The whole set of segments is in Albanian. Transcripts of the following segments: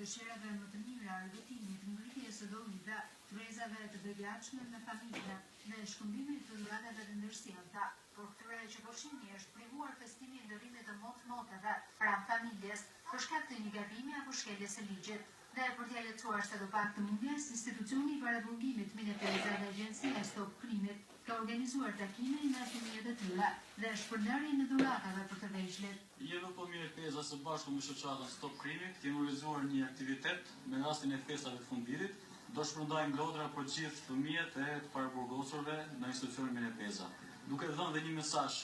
dëshirave më të mira, argëtimit, ngritjes së dollive, frezave të devijshme me familjen dhe shkëmbimit të dhuratave të ndërsjellta. Por këtyre që po shihni është privuar festimi i ndërrimit të motëve pranë familjes për shkak të një gabimi apo shkeljes së ligjit. Dhe për t'ia lehtësuar sadopak të mundjes, institucioni i paraburgimit Minepeza dhe Agjencia Stop Krimit ka organizuar takime me fëmijët e tyre dhe shpërndarjen e dhuratave për të vegjëlit. JVP Minepeza së bashku me shoqatën Stop Krimit kemi organizuar një aktivitet me rastin e festave të fundvitit. Do shpërndajmë lodra për gjithë fëmijët e paraburgosurve në institucionin Minepeza. Duke dhënë dhe një mesazh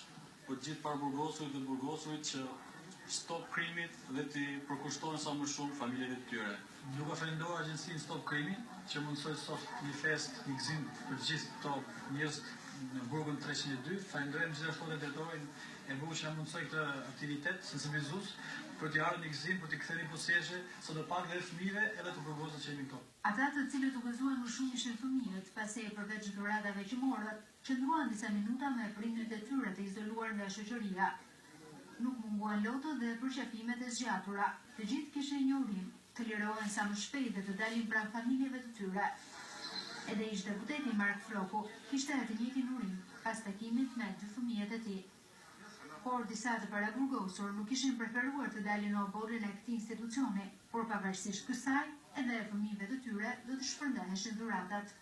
për gjithë paraburgosurit dhe burgosurit që Stop Krimit dhe t'i përkushtojnë sa më shumë familjeve të tyre. Duke falenderuar agjencinë Stop Krimit që mundsoi sot një fest, një gëzim për gjithë këto njerëz në burgun 302. Falenderojmë gjithashtu edhe drejtorin e burgut që na mundsoi këtë aktivitet sensibilizues për t'i ardhur një gëzim, për t'i kthyer pozicione sadopak dhe fëmijëve edhe të burgosëve që jemi këtu. Ata të cilët u gëzuan më shumë ishin fëmijët, pasi përveç dhuratave që morën, qëndruan disa minuta me prindërit e tyre të izoluar nga shoqëria. Nuk munguan loto dhe përqafimet e zgjatura. Të gjithë kishin një urim, të lirohen sa më shpejt dhe të dalin pranë familjeve të tyre. Edhe ish deputeti Mark Floku kishte të njëjtin urim pas takimit me dy fëmijët e tij. Por disa të paraburgosur nuk kishin preferuar të dalin në oborrin e këtij institucioni, por pavarësisht kësaj, edhe fëmijëve të tyre do të shpërndaheshin dhuratat.